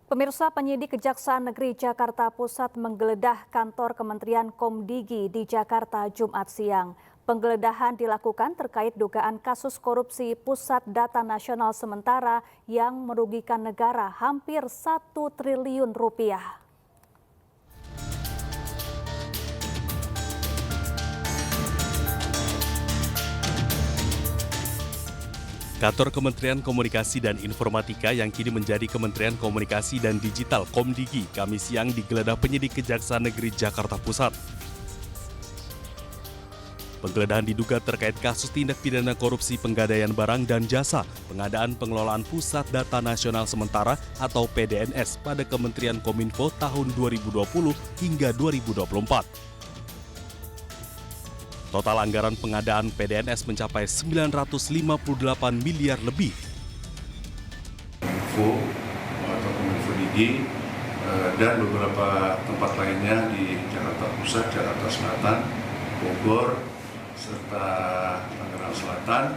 Pemirsa, penyidik Kejaksaan Negeri Jakarta Pusat menggeledah kantor Kementerian Komdigi di Jakarta Jumat siang. Penggeledahan dilakukan terkait dugaan kasus korupsi Pusat Data Nasional Sementara yang merugikan negara hampir 1 triliun rupiah. Kantor Kementerian Komunikasi dan Informatika yang kini menjadi Kementerian Komunikasi dan Digital Komdigi Kamis siang digeledah penyidik Kejaksaan Negeri Jakarta Pusat. Penggeledahan diduga terkait kasus tindak pidana korupsi penggadaian barang dan jasa, pengadaan pengelolaan Pusat Data Nasional Sementara atau PDNS pada Kementerian Kominfo tahun 2020 hingga 2024. Total anggaran pengadaan PDNS mencapai 958 miliar lebih. Kominfo atau Kominfo Digi dan beberapa tempat lainnya di Jakarta Pusat, Jakarta Selatan, Bogor, serta Tangerang Selatan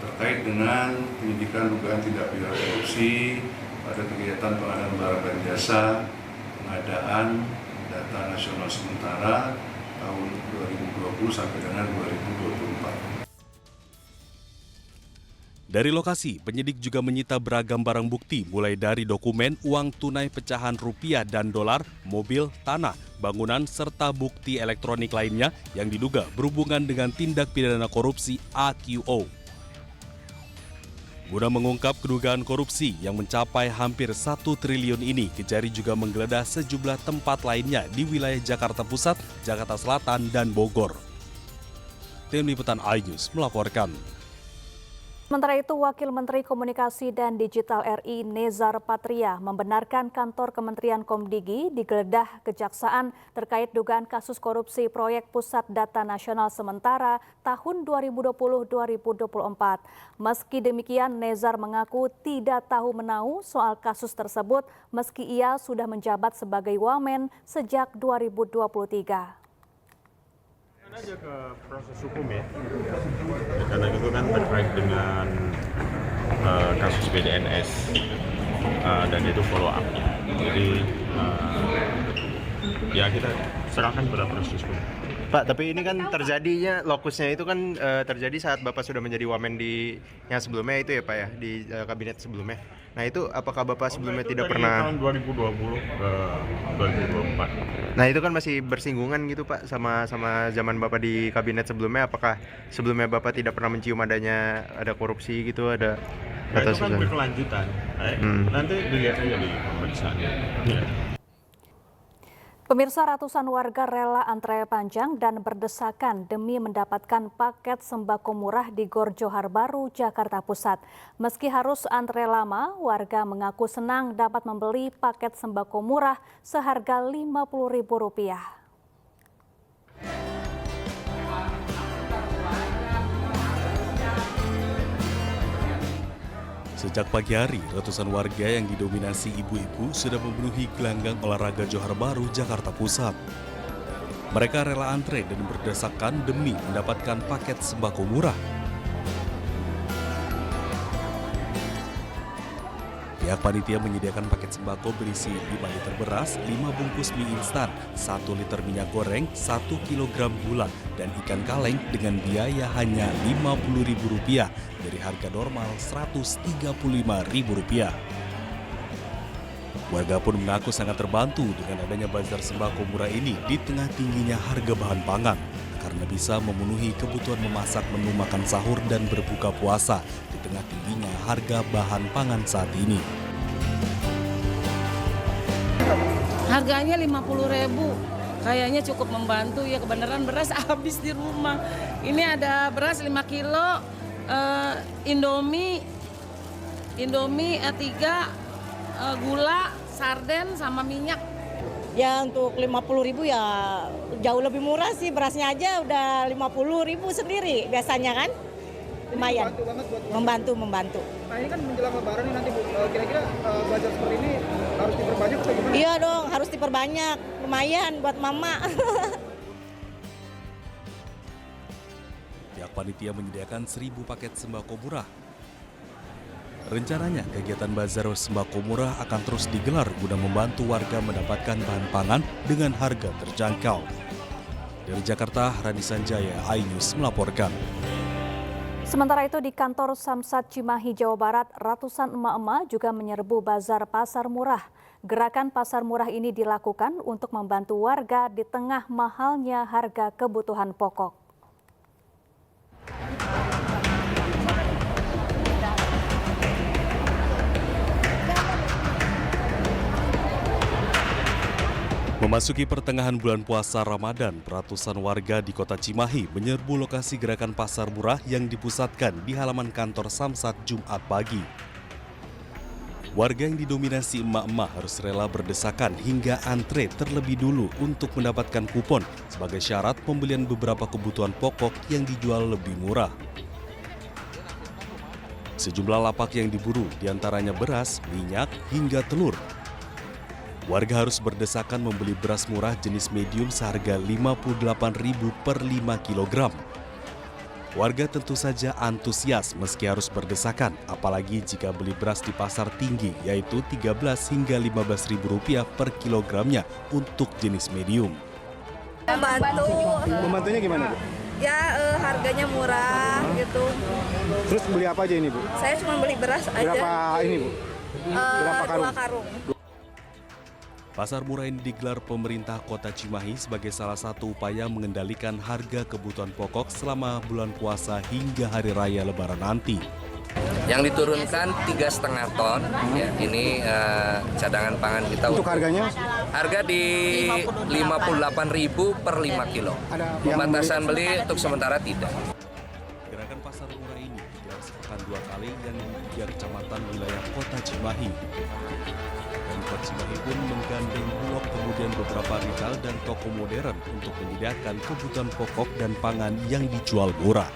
terkait dengan penyidikan dugaan tindak pidana korupsi pada kegiatan pengadaan barang dan jasa, pengadaan data nasional sementara tahun 2020 sampai dengan 2024. Dari lokasi, penyidik juga menyita beragam barang bukti mulai dari dokumen, uang tunai pecahan rupiah dan dolar, mobil, tanah, bangunan, serta bukti elektronik lainnya yang diduga berhubungan dengan tindak pidana korupsi AQO. Guna mengungkap kedugaan korupsi yang mencapai hampir 1 triliun ini, Kejari juga menggeledah sejumlah tempat lainnya di wilayah Jakarta Pusat, Jakarta Selatan, dan Bogor. Tim Liputan iNews melaporkan. Sementara itu, Wakil Menteri Komunikasi dan Digital RI Nezar Patria membenarkan kantor Kementerian Komdigi digeledah Kejaksaan terkait dugaan kasus korupsi proyek Pusat Data Nasional Sementara tahun 2020-2024. Meski demikian, Nezar mengaku tidak tahu menahu soal kasus tersebut meski ia sudah menjabat sebagai Wamen sejak 2023. Aja ke proses hukum ya, karena itu kan terkait dengan kasus BDNS dan itu follow up-nya. Jadi ya kita serahkan pada proses hukum. Pak, tapi ini kan terjadinya lokusnya itu kan terjadi saat Bapak sudah menjadi Wamen di yang sebelumnya itu ya Pak ya, di kabinet sebelumnya. Nah itu apakah Bapak sebelumnya tidak pernah tahun 2020 ke 2024. Nah itu kan masih bersinggungan gitu Pak sama zaman Bapak di kabinet sebelumnya, apakah sebelumnya Bapak tidak pernah mencium adanya ada korupsi gitu, ada itu kan berkelanjutan. Nanti dilihat aja di pemeriksaan. Ya. Pemirsa, ratusan warga rela antre panjang dan berdesakan demi mendapatkan paket sembako murah di Gor Johar Baru, Jakarta Pusat. Meski harus antre lama, warga mengaku senang dapat membeli paket sembako murah seharga Rp50.000. Sejak pagi hari, ratusan warga yang didominasi ibu-ibu sudah memenuhi gelanggang olahraga Johar Baru, Jakarta Pusat. Mereka rela antre dan berdesakan demi mendapatkan paket sembako murah. Pihak panitia menyediakan paket sembako berisi 5 liter beras, 5 bungkus mie instan, 1 liter minyak goreng, 1 kilogram gula, dan ikan kaleng dengan biaya hanya Rp50.000 dari harga normal Rp135.000. Warga pun mengaku sangat terbantu dengan adanya bazar sembako murah ini di tengah tingginya harga bahan pangan, karena bisa memenuhi kebutuhan memasak menu makan sahur dan berbuka puasa di tengah tingginya harga bahan pangan saat ini. Harganya Rp50.000, kayaknya cukup membantu ya, kebenaran beras habis di rumah. Ini ada beras 5 kilo, Indomie 3, gula, sarden sama minyak. Ya untuk 50.000 ya jauh lebih murah sih, berasnya aja udah 50.000 sendiri biasanya kan. Lumayan, membantu. Nah ini kan menjelang lebaran nih nanti Bu, kira-kira bazar seperti ini harus diperbanyak atau gimana? Iya dong, harus diperbanyak, lumayan buat mama. Pihak panitia menyediakan 1.000 paket sembako murah. Rencananya, kegiatan bazar sembako murah akan terus digelar guna membantu warga mendapatkan bahan pangan dengan harga terjangkau. Dari Jakarta, Rani Sanjaya, iNews melaporkan. Sementara itu di kantor Samsat Cimahi, Jawa Barat, ratusan emak-emak juga menyerbu bazar pasar murah. Gerakan pasar murah ini dilakukan untuk membantu warga di tengah mahalnya harga kebutuhan pokok. Memasuki pertengahan bulan puasa Ramadan, ratusan warga di kota Cimahi menyerbu lokasi gerakan pasar murah yang dipusatkan di halaman kantor Samsat Jumat pagi. Warga yang didominasi emak-emak harus rela berdesakan hingga antre terlebih dulu untuk mendapatkan kupon sebagai syarat pembelian beberapa kebutuhan pokok yang dijual lebih murah. Sejumlah lapak yang diburu diantaranya beras, minyak, hingga telur. Warga harus berdesakan membeli beras murah jenis medium seharga Rp58.000 per 5 kg. Warga tentu saja antusias meski harus berdesakan, apalagi jika beli beras di pasar tinggi yaitu Rp13 hingga Rp15.000 per kilogramnya untuk jenis medium. Membantunya gimana, Bu? Ya harganya murah gitu. Terus beli apa aja ini, Bu? Saya cuma beli beras aja. Berapa ini, Bu? Berapa karung? 2 karung. Pasar murah ini digelar pemerintah kota Cimahi sebagai salah satu upaya mengendalikan harga kebutuhan pokok selama bulan puasa hingga hari raya Lebaran nanti. Yang diturunkan 3,5 ton, ya, ini cadangan pangan kita. Untuk harganya? Harga di Rp58.000 per 5 kilo. Pembatasan beli untuk sementara tidak. Gerakan pasar murah ini digelar sepekan 2 kali yang di 3 kecamatan wilayah kota Cimahi. Pemkot Cimahi pun menggandeng Bulog kemudian beberapa retail dan toko modern untuk menyediakan kebutuhan pokok dan pangan yang dijual murah.